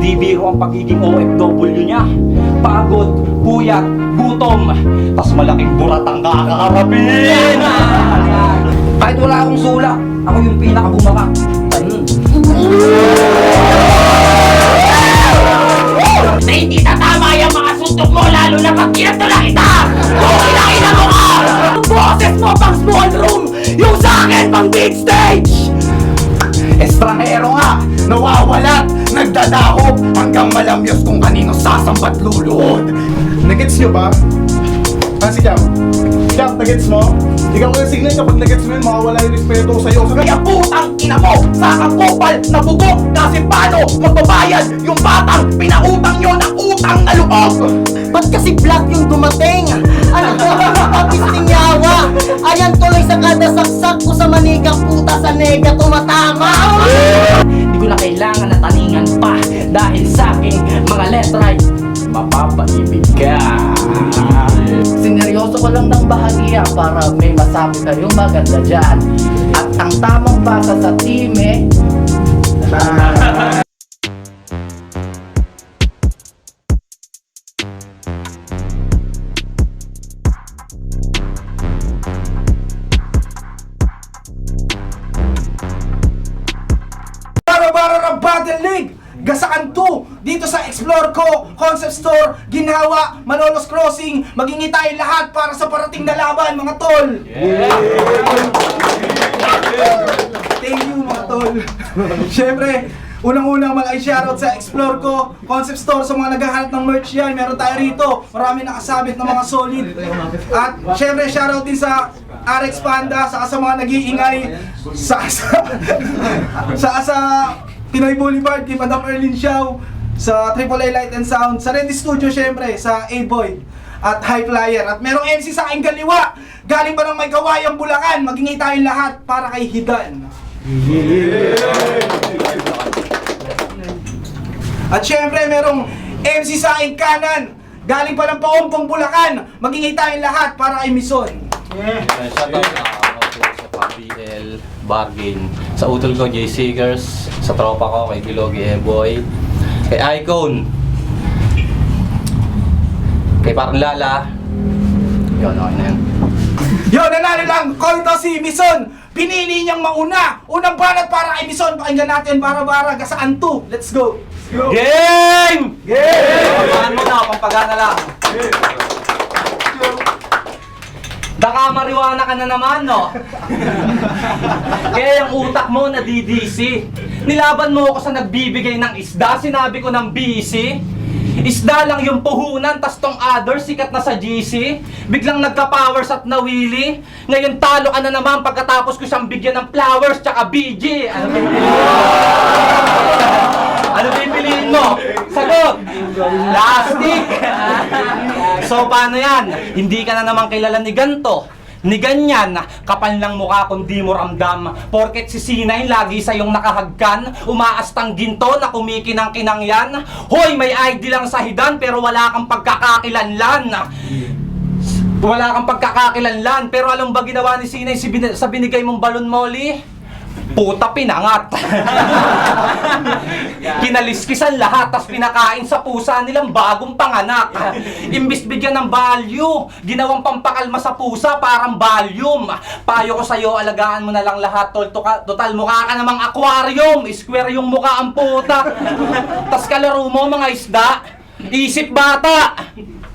Hindi biro ang pagiging OFW niya. Pagod, puyat, gutom, tas malaking buratang kakaharapin. Kahit wala akong sulak, ako yung pinakabumaka. Na hindi tatama yung mga suntok mo, lalo na pag kinatulang kita! Okay lang ina mo ka! Ang boses mo pang small room, yung sa akin pang big stage! Estranghero nga, nawawalat, nagdadahop, hanggang malamyos kung kanino sasambat luluhod. Nagets nyo ba? Si Jam. Jam, nagets mo? Ikaw ko yung signal kapag nagets mo yun, mawawala yung respeto sa'yo. Kaya putang ina mo, sa kakupal na bugok, kasi paano magbabayad yung batang pinautang nyo ng utang na loob? Ba't kasi black yung dumating? Ano ba kapisting yawa? Ayan tuloy sa kada saksak ko sa manigang puta sa nega tumatama. Hindi ko na kailangan na taningan pa dahil sa aking mga letray mapapaibig ka. Sineryoso ko lang ng bahagya para may masabi kayong maganda dyan. At ang tamang basa sa time, Bara-bara ng Battle League! Gasaan 2 dito sa Explore Ko, Concept Store, Ginhawa, Malolos Crossing. Maging tayo lahat para sa parating na laban, mga tol! Thank you, mga tol! Siyempre, unang-unang malaking shoutout sa Explore Ko, Concept Store, sa mga naghahanap ng merch yan. Meron tayo rito, marami nakasabit ng mga solid. At siyempre, shoutout din sa RX Panda, sa mga nag-iingay, sa Pinoy Boulevard, kay Madam Erlyn Xiao, sa AAA Light and Sound, sa Ready Studio syempre, sa A-Boy, at High Flyer. At merong MC sa aking kaliwa, galing pa ng may kawayang Bulacan, magingay tayong lahat para kay Hidan. At syempre merong MC sa aking kanan, galing pa ng Paumpong Bulacan, magingay tayong lahat para kay Mison. Shoutout ako sa PBL, Bargain, sa utol ko, J Seekers, sa tropa ko, kay Bilogi E-Boy, kay Icon, kay Parang Lala. Yun, okay na yan. Yun, nanalo lang! Call to si Mison! Pinili niyang mauna! Unang banat para kay Mison! Pakinggan natin bara-bara, gasaan 2! Let's go! Game! Pamaan mo na, pampagana lang. Baka mariwana ka na naman, no? Kaya yung utak mo nadidisi. Nilaban mo ako sa nagbibigay ng isda, sinabi ko ng busy. Isda lang yung puhunan, tas tong other sikat na sa GC. Biglang nagka-powers at nawili. Ngayon talo ka na naman pagkatapos ko siyang bigyan ng flowers tsaka BG. Ano pipiliin mo? Ano pipiliin mo? Sagot! Plastic! So paano yan? Hindi ka na naman kilala ni ganto, ni ganyan, kapal ng mukha kung di mo ramdam. Porket si Sinay lagi sa'yong nakahagkan, umaastang ginto na kumikinang-kinang yan. Hoy, may ID lang sa hidan pero wala kang pagkakakilanlan. Wala kang pagkakakilanlan. Pero alam ba ginawa ni Sinay sa binigay mong balon molly? Puta, pinangat. Kinaliskisan lahat, tas pinakain sa pusa nilang bagong panganak. Imbis bigyan ng value, ginawang pampakalma sa pusa, parang volume. Payo ko sa'yo, alagaan mo na lang lahat, tol. Total, mukha ka namang aquarium. Square yung mukha ang puta. Tas kalaro mo mga isda, isip bata.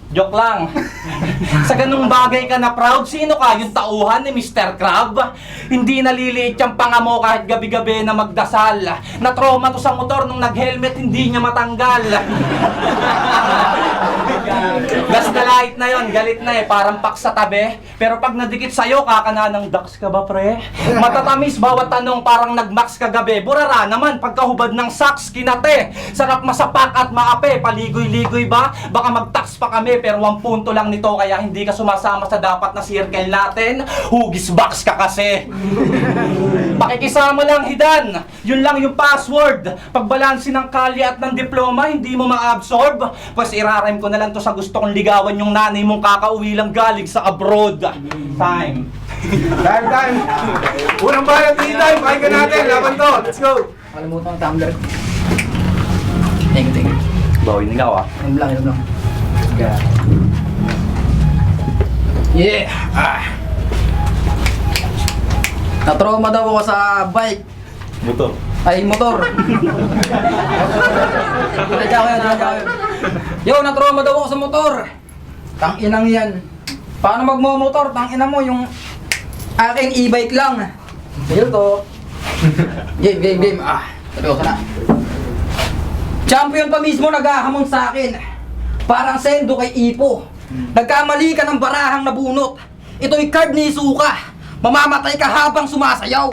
Joke lang. Sa ganung bagay ka na proud, sino ka? Yung tauhan ni Mr. Crab? Hindi naliliit yung panga mo kahit gabi-gabi na magdasal. Na-trauma to sa motor nung nag-helmet, hindi niya matanggal. Gas na light na yon, galit na parang pak sa tabi. Pero pag nadikit sa'yo, kakana ng ducks ka ba, pre? Matatamis bawat tanong, parang nag-max kagabi. Burara naman, pagkahubad ng socks, kinate. Sarap masapak at maape, paligoy-ligoy ba? Baka mag-tax pa kami, pero 1 punto lang nito, kaya hindi ka sumasama sa dapat na circle natin. Hugis box ka kasi. Pakikisama lang, Hidan. Yun lang yung password. Pagbalansi ng kalye at ng diploma, hindi mo ma-absorb. Pues irarem ko na lang to sa gusto kong ligawan yung nanay mong kakauwi lang galing sa abroad. Time. Time! Unang banat ni Hidan, pakinggan natin, laban to! Let's go! kalimutan ang tumbler ko. Thank you. Bawin nga ah. Inom lang. Yeah! Na-trauma daw ako sa bike. Buto. Ay, motor. Yo, na-trauma daw ako sa motor. Tang-inang yan. Paano magmo-motor? Tang-ina mo, yung aking e-bike lang. Ayun to. Game. Seryoso na. Champion pa mismo naghahamon sa akin. Parang sendo kay Ipo. Nagkamali ka ng barahang nabunot. Ito'y card ni Isuka. Mamamatay ka habang sumasayaw.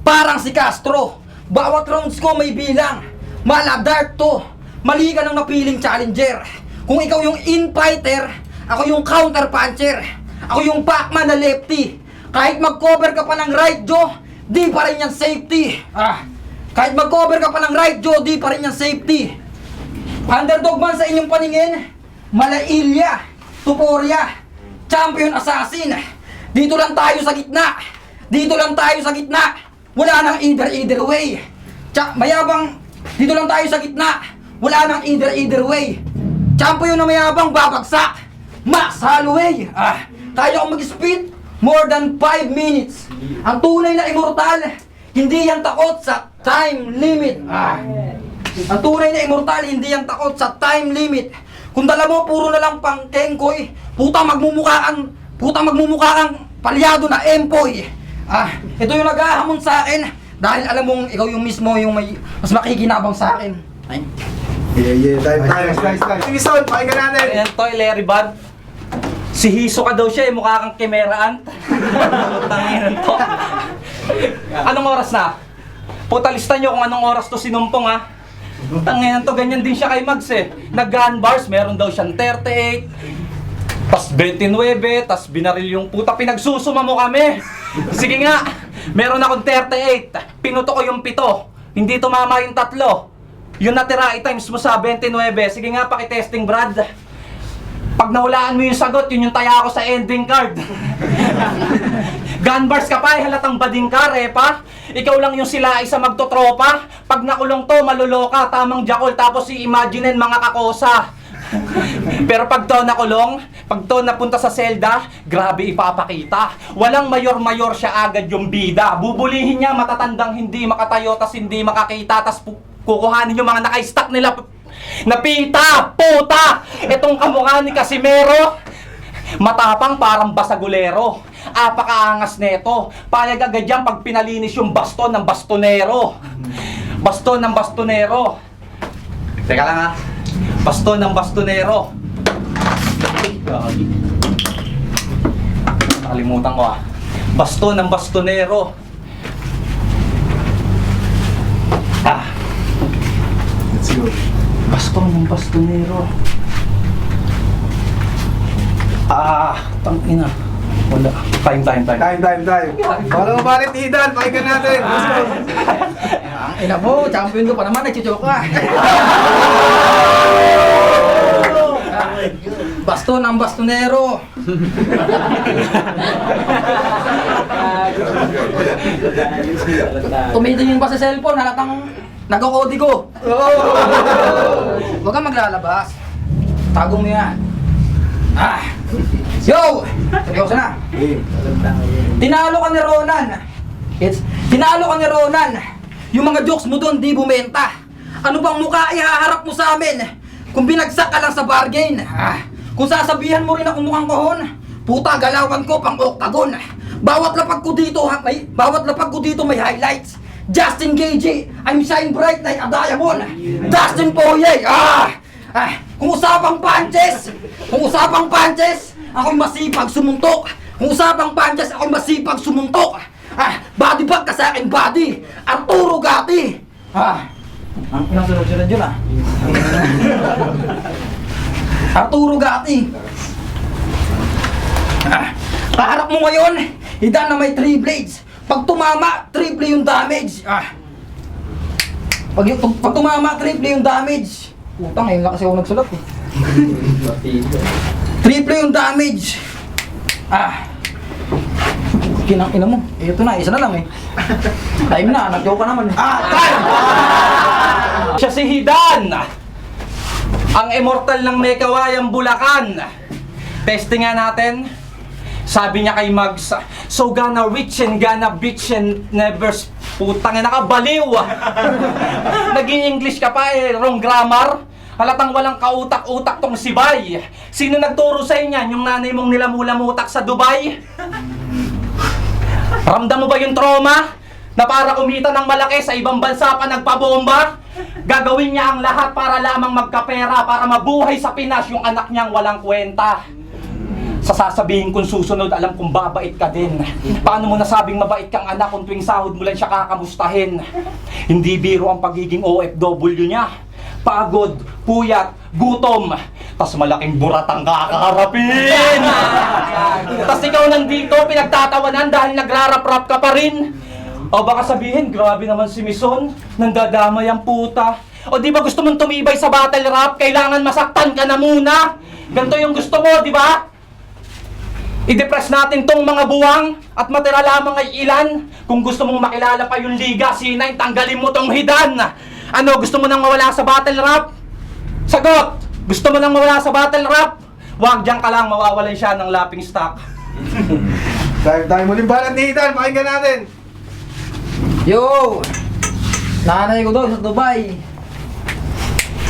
Parang si Castro. Bawat rounds ko may bilang. Mala dark to. Mali ka ng napiling challenger. Kung ikaw yung in-fighter, ako yung counter-puncher. Ako yung Pac-Man na lefty. Kahit mag-cover ka pa ng right jaw, di pa rin yan safety. Kahit mag-cover ka pa ng right jaw, di pa rin yan safety. Underdog man sa inyong paningin, Malailya, Tuporia, Champion Assassin. Dito lang tayo sa gitna. Wala nang either way. Mayabang, dito lang tayo sa gitna. Wala nang either way. Champion na mayabang babagsak. Max Holloway. Kaya kong mag-speed more than 5 minutes. Ang tunay na immortal, hindi yan takot sa time limit. Ang tunay na immortal, hindi yan takot sa time limit. Kung dala mo, puro na lang pang kengkoy. Putang magmumukha kang palyado na empoy. Ito yung naghahamon sa akin. Dahil alam mong ikaw yung mismo yung may mas makikinabang sa akin. Ay. Nice. Sige, Son, pakinggan natin. Ayan to, Larry Bud. Si Hiso ka daw siya, mukha kang Kimeraan. Tanginan to. Anong oras na? Putalistan nyo kung anong oras to sinumpong ha. Tanginan to, ganyan din siya kay Mags eh. Nag-gun bars, meron daw siyang 38, tas 29, tas binaril yung puta. Pinagsusuma mo kami. Sige nga, meron akong 38, pinuto ko yung 7, hindi tumama yung 3. Yung natira, i-times mo sa 29. Sige nga, pakitesting Brad. Pag nahulaan mo yung sagot, yun yung taya ko sa ending card. Gun bars ka pa, halatang bading ka, repa. Ikaw lang yung sila isa magtotropa. Pag nakulong to, maluloka, tamang jakol, tapos i-imaginin mga kakosa. Pero pag to nakulong, pag to napunta sa selda, grabe ipapakita. Walang mayor-mayor siya agad yung bida. Bubulihin niya, matatandang hindi makatayo, tas hindi makakita, tas kukuhanin yung mga naka-stack nila. Napita! Puta! Itong kamukha ni Casimero, matapang parang basagulero. Apakaangas neto. Payag agad yan pag pinalinis yung baston ng bastonero. Baston ng bastonero. Teka lang ha. Baston ng bastonero. Nakalimutan ko ha. Baston ng bastonero. Let's go. Baston ng bastonero. Tangina. Wala. Time. Time. Wala mabalit ni Hidan, pakinggan natin. Let's go. Ang ina mo, champion ko pa naman, nagchichok ka. Baston ang bastonero. Tumitingin pa sa cellphone, halatang nagkakodigo. Huwag kang maglalabas. Tagong mo yan. Yo! Seryoso na. Tinalo ka ni Ronan. Tinalo ka ni Ronan. Yung mga jokes mo doon di bumenta. Ano bang mukha ihaharap mo sa amin? Kung binagsak ka lang sa bargain. Kung sasabihan mo rin ako mukhang kohon, puta galawan ko pang octagon. Bawat lapag ko dito may highlights. Justin Gage, I'm shine bright like a diamond. Dustin Poirier, kung usapang punches, ako'y masipag sumuntok. Body bag ka sa akin, body. Arturo Gatti. Ang inang sunod-sunod yun Arturo Gatti. Kaharap mo ngayon, Hidan na may 3 blades. Pag tumama, triple yung damage. Pag tumama, triple yung damage. Putang, ngayon lang kasi ako nagsulat eh. Triple yung damage. Kinang ina mo. Ito na, isa na lang eh. Time na, nag-joke ka naman eh. Siya si Hidan! Ang immortal ng Mekawayang Bulacan. Testing nga natin. Sabi niya kay Mags, so gonna rich and gonna bitch and never putang ina ka, baliw. Naging English ka pa eh, wrong grammar. Halatang walang kautak-utak tong si Bay. Sino nagturo sa inyan? Yung nanay mong nilamulamutak sa Dubai? Ramdam mo ba yung trauma? Na para kumita ng malaki sa ibang bansa pa nagpabomba? Gagawin niya ang lahat para lamang magkapera, para mabuhay sa Pinas yung anak niyang walang kwenta. Sa sasabihin kong susunod, alam kong babait ka din. Paano mo nasabing mabait kang anak kung tuwing sahod mo lang siya kakamustahin? Hindi biro ang pagiging OFW niya. Pagod, puyat, gutom, tas malaking buratang kakaharapin. Tas ikaw nandito, pinagtatawanan dahil nagrarap-rap ka pa rin. O baka sabihin, grabe naman si Mison, nandadamay ang puta. O di ba gusto mong tumibay sa battle rap, kailangan masaktan ka na muna. Ganito yung gusto mo, di ba? I-depress natin tong mga buwang at matira lamang ay ilan. Kung gusto mong makilala pa yung liga, C9, tanggalin mo tong hidan. Ano, gusto mo nang mawala sa battle rap? Sagot! Gusto mo nang mawala sa battle rap? Wag, diyan ka lang, mawawalan siya ng lapping stock. Tayo muling balat ni Hidan, pakinggan natin. Yo! Nanay ko daw sa Dubai.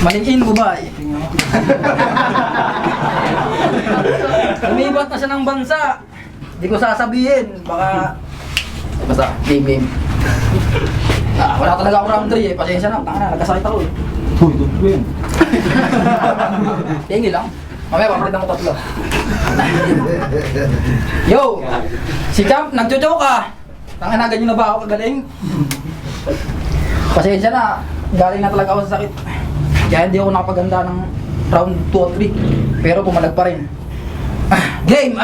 Malingin Dubai. Lumibat na siya ng bansa. Di ko sasabihin. Baka... Basta, game. Wala talaga ako round 3 eh. Pasensya na. Tanga na, nagkasakit ako eh. Uy, doon yun. Tingi lang. Mamaya, papalitan ko tatlo. Yo! Si Champ, nagjo-joke ka. Tanga na, ganyan na ba ako kagaling? Pasensya na. Galing na talaga ako sa sakit. Kaya hindi ako nakapaganda ng round 2 o 3. Pero pumalag pa rin. Game!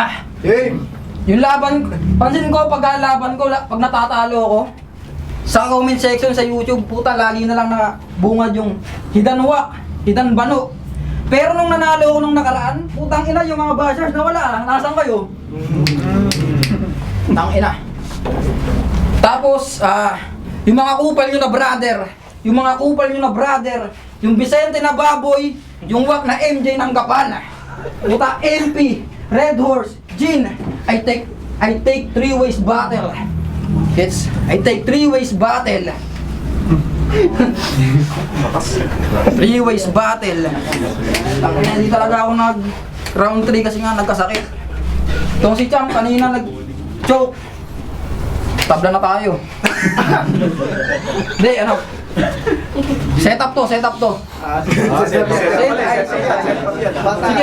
Game! Yung laban, pansin ko pag laban ko, pag natatalo ako, sa comment section sa YouTube, puta, lagi na lang bungad yung hidanwa, hidanbano. Pero nung nanalo ako nung nakaraan, putang ina, yung mga bashers nawala. Nasaan kayo? Tang ina. Tapos, yung mga kupal nyo na brother, yung Vicente na baboy, yung wak na MJ ng Gapan, puta, LP, Red Horse, Gin, I take 3 ways battle. I take 3 ways battle. 3 ways battle. Hindi talaga ako nag round 3 kasi nga nagkasakit. Itong si Champ kanina nag-choke. Tabla na tayo. Hindi, ano? Set up to. Sige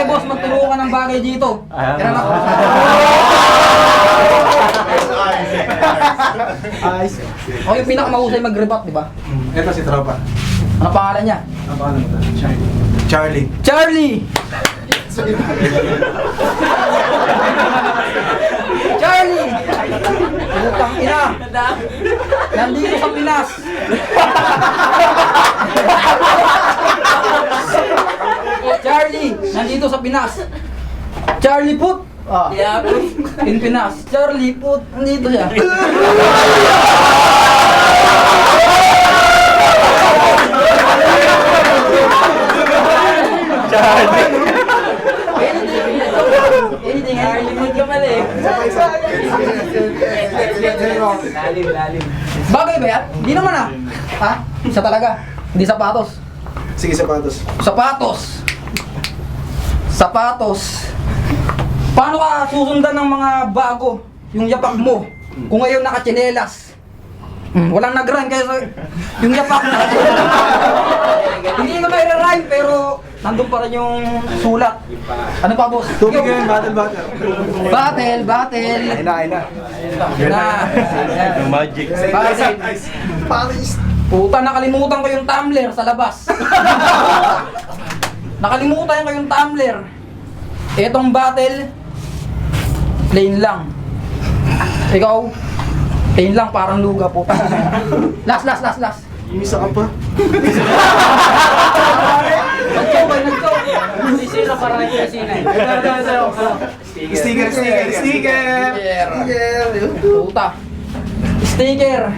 boss, magtulungan ng bagay dito. Tira na. O yung pinakamahusay mag-rebut, di ba? Ito si Tropa. Ano pangalan niya? Ano pa mo? Charlie. Charlie! Charlie! Putang ina! Nandito sa Pinas! Charlie! Nandito sa Pinas! Charlie Put! In Pinas. Charlie Put! Nandito siya. Anything, limod ka mali. Lalim. Bagay ba yan? Hindi naman ah. Ha? Isa talaga. Hindi sapatos. Sige, sapatos. Sapatos. Paano ka susundan ng mga bago? Yung yapak mo. Kung ngayon nakatsinelas. Walang nag-rhyme kaya yung yapak na. Hindi ko na-rhyme pero nandun pa rin yung sulat. Ano pa boss? Tubig yun, battle. Battle. Ayun na. Magic. Battle. Puta, nakalimutan ko yung tumbler sa labas. Nakalimutan ko yung tumbler. Etong battle, plain lang. Ikaw, plain lang, parang luga po. Last. Umisa ka pa. Nag-choke. Sisira para lang yung sinay. Sticker. Puta. Sticker.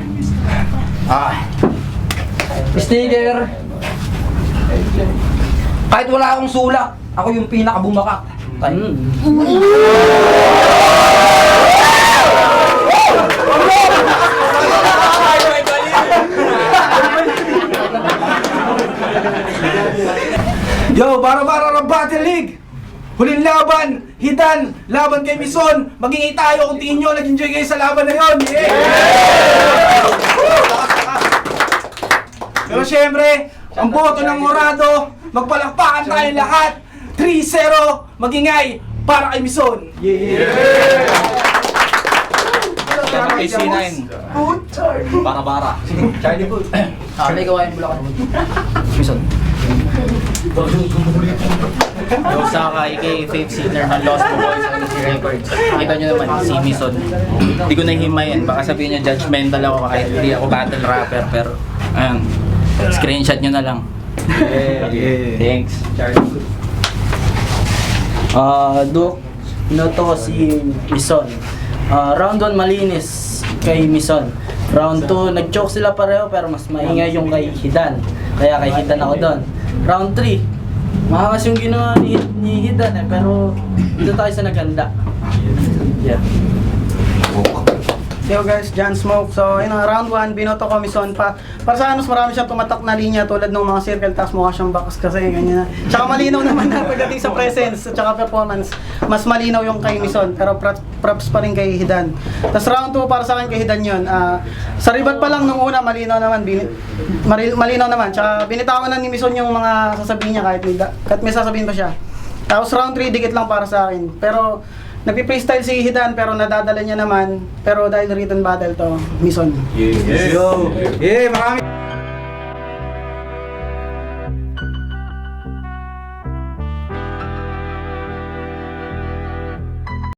Sticker. Kahit wala akong sulat, ako yung pinakabumakat. Yo, para ng Battle League! Huling laban, Hidan, laban kay Mison. Magingay tayo kung tingin nyo nag-enjoy kayo sa laban na yon. Yeah! Pero syempre, ang boto ng Morado, magpalakpakan tayo lahat. 3-0, magingay para kay Mison. Para kay C9. Bara-bara. Charlie Booth. May gawain Bulacan. Mison. Osaka, aka Faith Sinner ng Lost Boys Odyssey Records. Kita nyo naman, si Mison. Hindi ko nahimayin, baka sabihin nyo judgmental ako kahit hindi ako battle rapper, pero ayun, screenshot nyo na lang. Thanks. Duk, to si Mison. Round 1 malinis kay Mison. Round 2, nag-choke sila pareho pero mas maingay yung kay Hidan. Kaya kay Hidan ako doon. Round 3, mahamas yung ginawa ni Hidan pero dito tayo sa naganda. Yeah. Yo guys, John Smoke. So, yun na, round 1, binoto ko Mison pa. Para sa anos, marami siyang tumatak na linya tulad ng mga circle, tapos mukha siyang box kasi ganyan na. Tsaka malinaw naman na pagdating sa presence at tsaka performance. Mas malinaw yung kay Mison, pero props pa rin kay Hidan. Tapos round 2 para sa akin kay Hidan yun. Sa ribat pa lang nung una, malinaw naman. Malinaw naman. Tsaka binitawan na ni Mison yung mga sasabihin niya kahit may sasabihin pa siya. Tapos round 3, dikit lang para sa akin. Pero nagpi-freestyle si Hidan pero nadadala niya naman. Pero dahil written battle to, Mison. Yo! Yeah, marami!